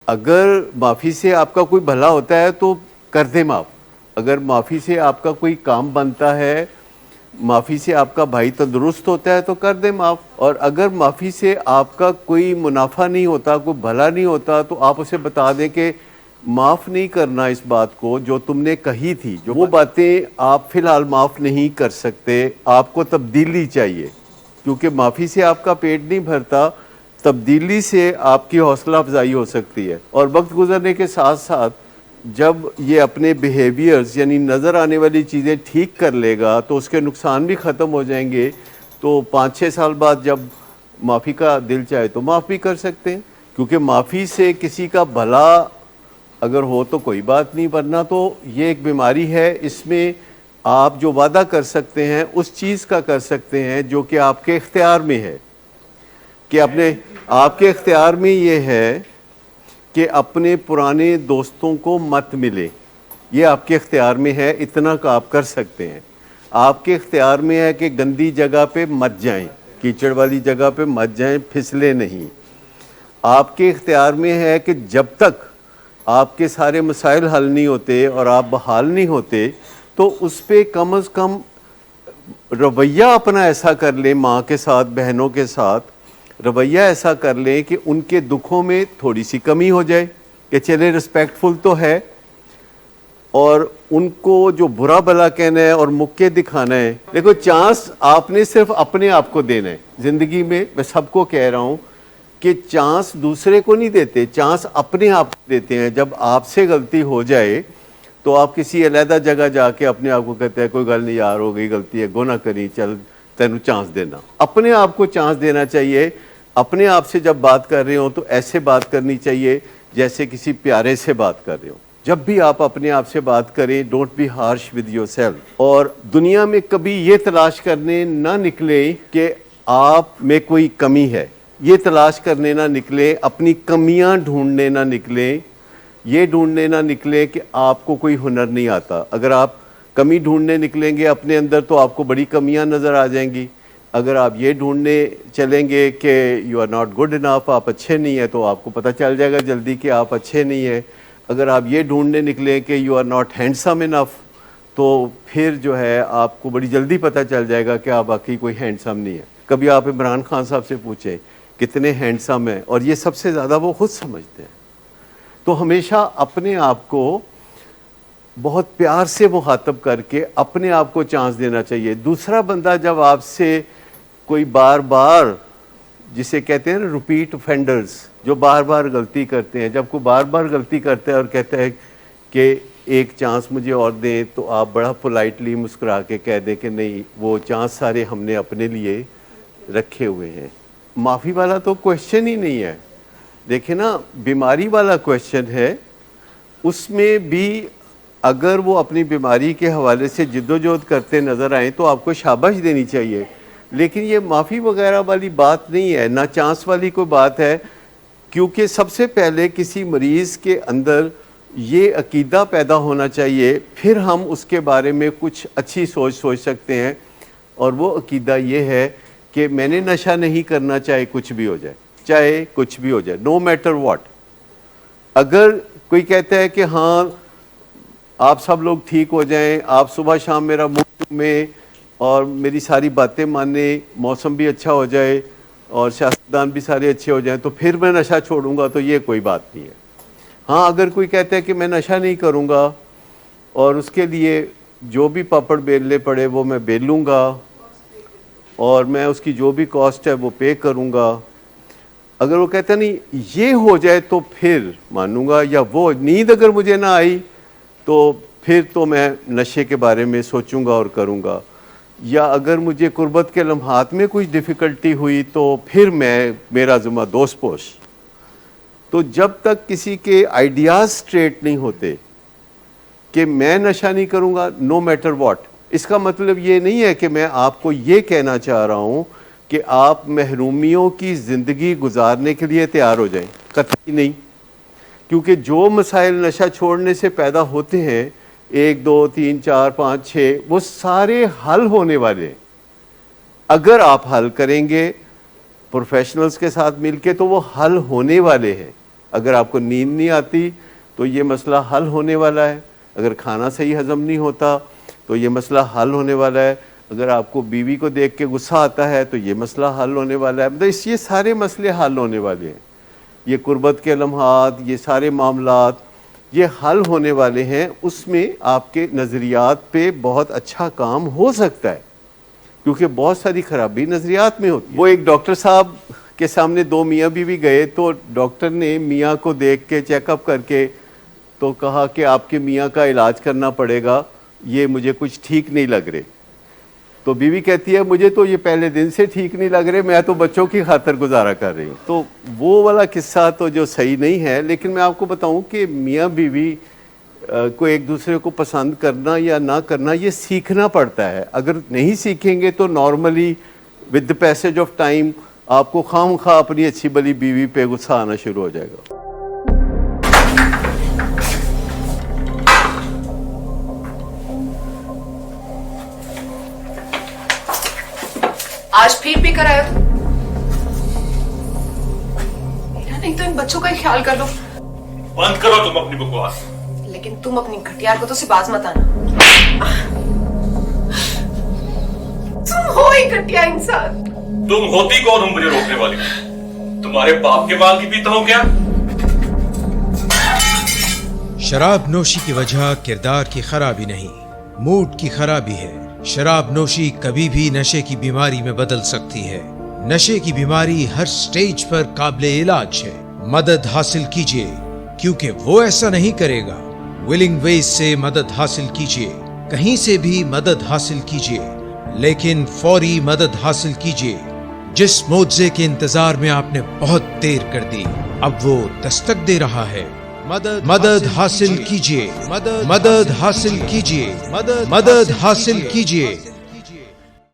اگر معافی سے آپ کا کوئی بھلا ہوتا ہے تو کر دیں معاف. اگر معافی سے آپ کا کوئی کام بنتا ہے، معافی سے آپ کا بھائی تندرست ہوتا ہے تو کر دیں معاف. اور اگر معافی سے آپ کا کوئی منافع نہیں ہوتا، کوئی بھلا نہیں ہوتا، تو آپ اسے بتا دیں کہ معاف نہیں کرنا اس بات کو جو تم نے کہی تھی. جو وہ باتیں آپ فی الحال معاف نہیں کر سکتے، آپ کو تبدیلی چاہیے، کیونکہ معافی سے آپ کا پیٹ نہیں بھرتا، تبدیلی سے آپ کی حوصلہ افزائی ہو سکتی ہے. اور وقت گزرنے کے ساتھ ساتھ جب یہ اپنے بیہیویئرز یعنی نظر آنے والی چیزیں ٹھیک کر لے گا تو اس کے نقصان بھی ختم ہو جائیں گے. تو 5-6 سال بعد جب معافی کا دل چاہے تو معاف بھی کر سکتے ہیں، کیونکہ معافی سے کسی کا بھلا اگر ہو تو کوئی بات نہیں، ورنہ تو یہ ایک بیماری ہے. اس میں آپ جو وعدہ کر سکتے ہیں اس چیز کا کر سکتے ہیں جو کہ آپ کے اختیار میں ہے، کہ آپ کے اختیار میں یہ ہے کہ اپنے پرانے دوستوں کو مت ملے. یہ آپ کے اختیار میں ہے، اتنا کا آپ کر سکتے ہیں. آپ کے اختیار میں ہے کہ گندی جگہ پہ مت جائیں، کیچڑ والی جگہ پہ مت جائیں، پھسلے نہیں. آپ کے اختیار میں ہے کہ جب تک آپ کے سارے مسائل حل نہیں ہوتے اور آپ بحال نہیں ہوتے تو اس پہ کم از کم رویہ اپنا ایسا کر لیں، ماں کے ساتھ، بہنوں کے ساتھ رویہ ایسا کر لیں کہ ان کے دکھوں میں تھوڑی سی کمی ہو جائے، کہ چلے رسپیکٹفل تو ہے، اور ان کو جو برا بلا کہنا ہے اور مکے دکھانا ہے. دیکھو، چانس آپ نے صرف اپنے آپ کو دینا ہے زندگی میں. میں سب کو کہہ رہا ہوں کہ چانس دوسرے کو نہیں دیتے، چانس اپنے آپ کو دیتے ہیں. جب آپ سے غلطی ہو جائے تو آپ کسی علیحدہ جگہ جا کے اپنے آپ کو کہتے ہیں کوئی گل نہیں یار، ہو گئی غلطی ہے، گناہ کری، چل تینوں چانس دینا. اپنے آپ کو چانس دینا چاہیے. اپنے آپ سے جب بات کر رہے ہوں تو ایسے بات کرنی چاہیے جیسے کسی پیارے سے بات کر رہے ہوں. جب بھی آپ اپنے آپ سے بات کریں، don't be harsh with yourself. اور دنیا میں کبھی یہ تلاش کرنے نہ نکلے کہ آپ میں کوئی کمی ہے، یہ تلاش کرنے نہ نکلے، اپنی کمیاں ڈھونڈنے نہ نکلیں، یہ ڈھونڈنے نہ نکلے کہ آپ کو کوئی ہنر نہیں آتا. اگر آپ کمی ڈھونڈنے نکلیں گے اپنے اندر تو آپ کو بڑی کمیاں نظر آ جائیں گی. اگر آپ یہ ڈھونڈنے چلیں گے کہ you are not good enough, آپ اچھے نہیں ہیں، تو آپ کو پتہ چل جائے گا جلدی کہ آپ اچھے نہیں ہیں. اگر آپ یہ ڈھونڈنے نکلیں کہ یو آر ناٹ ہینڈسم انف، تو پھر جو ہے آپ کو بڑی جلدی پتہ چل جائے گا کہ آپ باقی کوئی ہینڈسم نہیں ہے. کبھی آپ عمران خان صاحب سے پوچھیں کتنے ہینڈسم ہیں، اور یہ سب سے زیادہ وہ خود سمجھتے ہیں. تو ہمیشہ اپنے آپ کو بہت پیار سے مخاطب کر کے اپنے آپ کو چانس دینا چاہیے. دوسرا بندہ جب آپ سے کوئی بار بار، جسے کہتے ہیں نا ریپیٹ offenders، جو بار بار غلطی کرتے ہیں، جب کوئی بار بار غلطی کرتا ہے اور کہتا ہے کہ ایک چانس مجھے اور دیں، تو آپ بڑا پولائٹلی مسکرا کے کہہ دیں کہ نہیں، وہ چانس سارے ہم نے اپنے لیے رکھے ہوئے ہیں. معافی والا تو کویشچن ہی نہیں ہے. دیکھیں نا، بیماری والا کویشچن ہے. اس میں بھی اگر وہ اپنی بیماری کے حوالے سے جدوجہد کرتے نظر آئیں تو آپ کو شاباش دینی چاہیے. لیکن یہ معافی وغیرہ والی بات نہیں ہے، نہ چانس والی کوئی بات ہے. کیونکہ سب سے پہلے کسی مریض کے اندر یہ عقیدہ پیدا ہونا چاہیے، پھر ہم اس کے بارے میں کچھ اچھی سوچ سکتے ہیں. اور وہ عقیدہ یہ ہے کہ میں نے نشہ نہیں کرنا، چاہے کچھ بھی ہو جائے، چاہے کچھ بھی ہو جائے، نو میٹر واٹ. اگر کوئی کہتا ہے کہ ہاں آپ سب لوگ ٹھیک ہو جائیں، آپ صبح شام میرا منہ میں اور میری ساری باتیں مانیں، موسم بھی اچھا ہو جائے اور سیاستدان بھی سارے اچھے ہو جائیں تو پھر میں نشہ چھوڑوں گا، تو یہ کوئی بات نہیں ہے. ہاں، اگر کوئی کہتا ہے کہ میں نشہ نہیں کروں گا اور اس کے لیے جو بھی پاپڑ بیلنے پڑے وہ میں بیلوں گا اور میں اس کی جو بھی کاسٹ ہے وہ پے کروں گا، اگر وہ کہتا نہیں یہ ہو جائے تو پھر مانوں گا. یا وہ نیند اگر مجھے نہ آئی تو پھر تو میں نشے کے بارے میں سوچوں گا اور کروں گا. یا اگر مجھے قربت کے لمحات میں کچھ ڈیفیکلٹی ہوئی تو پھر میرا ذمہ دوست پوش. تو جب تک کسی کے آئیڈیاز سٹریٹ نہیں ہوتے کہ میں نشہ نہیں کروں گا نو میٹر واٹ، اس کا مطلب یہ نہیں ہے کہ میں آپ کو یہ کہنا چاہ رہا ہوں کہ آپ محرومیوں کی زندگی گزارنے کے لیے تیار ہو جائیں، قطعی نہیں. کیونکہ جو مسائل نشہ چھوڑنے سے پیدا ہوتے ہیں، 1 2 3 4 5 6، وہ سارے حل ہونے والے ہیں اگر آپ حل کریں گے پروفیشنلز کے ساتھ مل کے، تو وہ حل ہونے والے ہیں. اگر آپ کو نیند نہیں آتی تو یہ مسئلہ حل ہونے والا ہے. اگر کھانا صحیح ہضم نہیں ہوتا تو یہ مسئلہ حل ہونے والا ہے. اگر آپ کو بیوی کو دیکھ کے غصہ آتا ہے تو یہ مسئلہ حل ہونے والا ہے. مطلب یہ سارے مسئلے حل ہونے والے ہیں. یہ قربت کے لمحات، یہ سارے معاملات یہ حل ہونے والے ہیں. اس میں آپ کے نظریات پہ بہت اچھا کام ہو سکتا ہے کیونکہ بہت ساری خرابی نظریات میں ہوتی ہے. وہ ایک ڈاکٹر صاحب کے سامنے دو میاں بیوی گئے تو ڈاکٹر نے میاں کو دیکھ کے چیک اپ کر کے تو کہا کہ آپ کے میاں کا علاج کرنا پڑے گا، یہ مجھے کچھ ٹھیک نہیں لگ رہے. تو بیوی کہتی ہے مجھے تو یہ پہلے دن سے ٹھیک نہیں لگ رہے، میں تو بچوں کی خاطر گزارا کر رہی ہوں. تو وہ والا قصہ تو جو صحیح نہیں ہے. لیکن میں آپ کو بتاؤں کہ میاں بیوی کو ایک دوسرے کو پسند کرنا یا نہ کرنا یہ سیکھنا پڑتا ہے. اگر نہیں سیکھیں گے تو normally with the passage of time آپ کو خواہ مخواہ اپنی اچھی بلی بیوی پہ غصہ آنا شروع ہو جائے گا. آج پھر بھی کرایا تو نہیں تو ان بچوں کا ہی خیال کر لو. بند کرو تم اپنی بکواس. لیکن تم اپنی گھٹیا حرکتوں سے باز مت آنا. تم ہو ہی گھٹیا انسان. تم ہوتی کون ہو مجھے روکنے والی؟ تمہارے باپ کے مال کی پیتا ہوں کیا؟ شراب نوشی کی وجہ کردار کی خرابی نہیں، موڈ کی خرابی ہے. شراب نوشی کبھی بھی نشے کی بیماری میں بدل سکتی ہے. نشے کی بیماری ہر سٹیج پر قابل علاج ہے. مدد حاصل کیجیے کیونکہ وہ ایسا نہیں کرے گا. ولنگ ویز سے مدد حاصل کیجیے، کہیں سے بھی مدد حاصل کیجیے، لیکن فوری مدد حاصل کیجیے. جس معجزے کے انتظار میں آپ نے بہت دیر کر دی اب وہ دستک دے رہا ہے. مدد حاصل کیجیے، مدد حاصل کیجیے، مدد حاصل کیجیے.